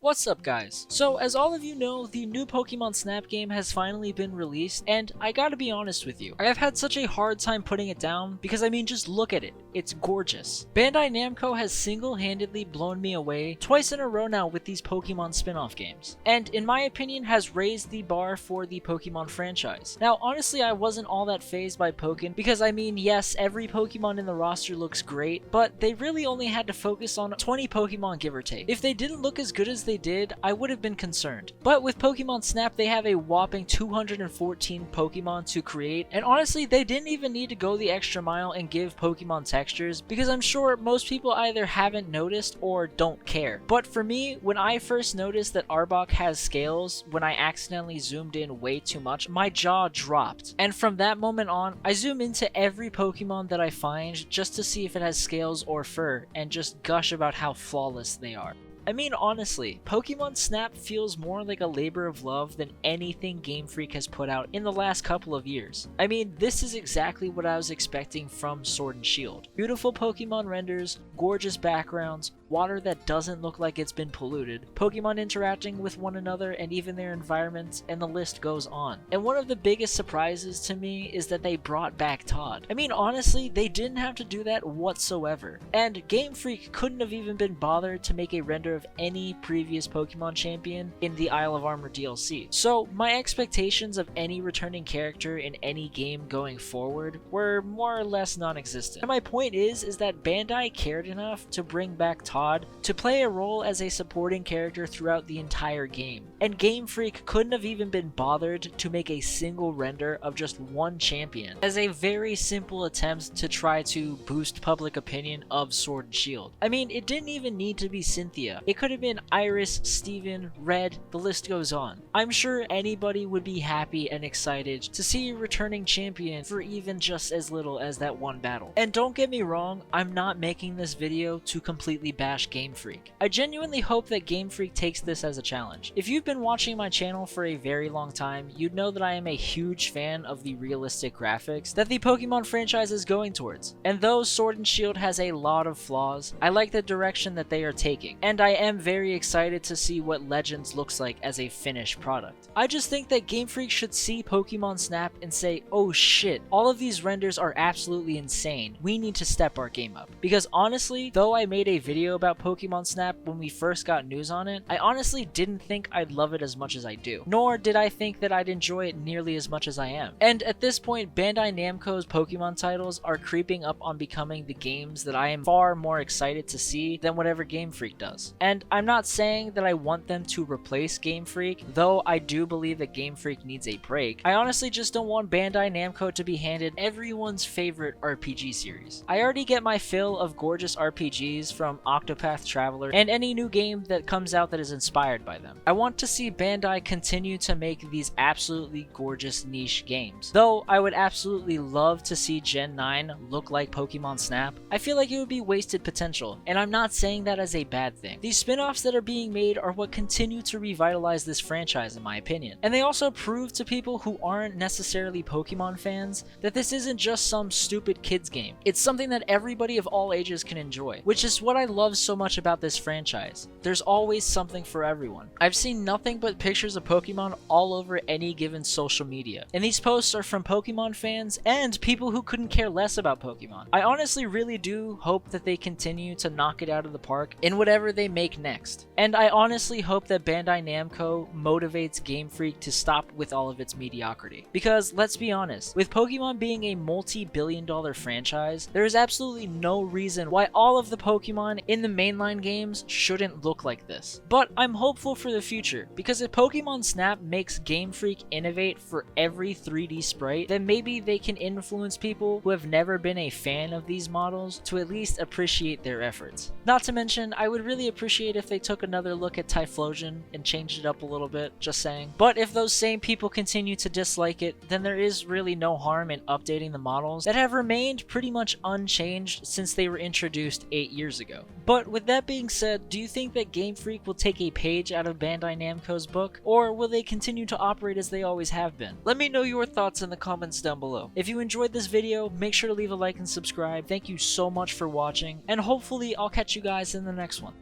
What's up guys? So as all of you know, the new Pokemon Snap game has finally been released, and I gotta be honest with you, I have had such a hard time putting it down because I mean just look at it, it's gorgeous. Bandai Namco has single-handedly blown me away twice in a row now with these Pokemon spin-off games, and in my opinion has raised the bar for the Pokemon franchise. Now honestly I wasn't all that fazed by Pokken because I mean yes, every Pokemon in the roster looks great, but they really only had to focus on 20 Pokemon give or take. If they didn't look as good as they did, I would have been concerned. But with Pokemon Snap, they have a whopping 214 Pokemon to create, and honestly, they didn't even need to go the extra mile and give Pokemon textures, because I'm sure most people either haven't noticed or don't care. But for me, when I first noticed that Arbok has scales, when I accidentally zoomed in way too much, my jaw dropped. And from that moment on, I zoom into every Pokemon that I find just to see if it has scales or fur, and just gush about how flawless they are. I mean honestly, Pokemon Snap feels more like a labor of love than anything Game Freak has put out in the last couple of years. I mean, this is exactly what I was expecting from Sword and Shield. Beautiful Pokemon renders, gorgeous backgrounds, water that doesn't look like it's been polluted, Pokemon interacting with one another and even their environments, and the list goes on. And one of the biggest surprises to me is that they brought back Todd. I mean honestly, they didn't have to do that whatsoever. And Game Freak couldn't have even been bothered to make a render of any previous Pokemon champion in the Isle of Armor DLC. So my expectations of any returning character in any game going forward were more or less non-existent. And my point is that Bandai cared enough to bring back Todd to play a role as a supporting character throughout the entire game. And Game Freak couldn't have even been bothered to make a single render of just one champion as a very simple attempt to try to boost public opinion of Sword and Shield. I mean, it didn't even need to be Cynthia. It could have been Iris, Steven, Red, the list goes on. I'm sure anybody would be happy and excited to see a returning champion for even just as little as that one battle. And don't get me wrong, I'm not making this video to completely bash Game Freak. I genuinely hope that Game Freak takes this as a challenge. If you've been watching my channel for a very long time, you'd know that I am a huge fan of the realistic graphics that the Pokemon franchise is going towards. And though Sword and Shield has a lot of flaws, I like the direction that they are taking. And I am very excited to see what Legends looks like as a finished product. I just think that Game Freak should see Pokemon Snap and say, oh shit, all of these renders are absolutely insane. We need to step our game up. Because honestly, though I made a video about Pokemon Snap when we first got news on it, I honestly didn't think I'd love it as much as I do. Nor did I think that I'd enjoy it nearly as much as I am. And at this point, Bandai Namco's Pokemon titles are creeping up on becoming the games that I am far more excited to see than whatever Game Freak does. And I'm not saying that I want them to replace Game Freak, though I do believe that Game Freak needs a break. I honestly just don't want Bandai Namco to be handed everyone's favorite RPG series. I already get my fill of gorgeous RPGs from Octopath Traveler and any new game that comes out that is inspired by them. I want to see Bandai continue to make these absolutely gorgeous niche games. Though I would absolutely love to see Gen 9 look like Pokemon Snap, I feel like it would be wasted potential, and I'm not saying that as a bad thing. These spin-offs that are being made are what continue to revitalize this franchise in my opinion. And they also prove to people who aren't necessarily Pokemon fans that this isn't just some stupid kids game. It's something that everybody of all ages can enjoy, which is what I love so much about this franchise. There's always something for everyone. I've seen nothing but pictures of Pokemon all over any given social media, and these posts are from Pokemon fans and people who couldn't care less about Pokemon. I honestly really do hope that they continue to knock it out of the park in whatever they make next. And I honestly hope that Bandai Namco motivates Game Freak to stop with all of its mediocrity. Because let's be honest, with Pokemon being a multi-billion-dollar franchise, there is absolutely no reason why all of the Pokemon in the mainline games shouldn't look like this. But I'm hopeful for the future, because if Pokemon Snap makes Game Freak innovate for every 3D sprite, then maybe they can influence people who have never been a fan of these models to at least appreciate their efforts. Not to mention, I would really appreciate if they took another look at Typhlosion and changed it up a little bit, just saying. But if those same people continue to dislike it, then there is really no harm in updating the models that have remained pretty much unchanged since they were introduced 8 years ago. But with that being said, do you think that Game Freak will take a page out of Bandai Namco's book, or will they continue to operate as they always have been? Let me know your thoughts in the comments down below. If you enjoyed this video, make sure to leave a like and subscribe. Thank you so much for watching, and hopefully I'll catch you guys in the next one.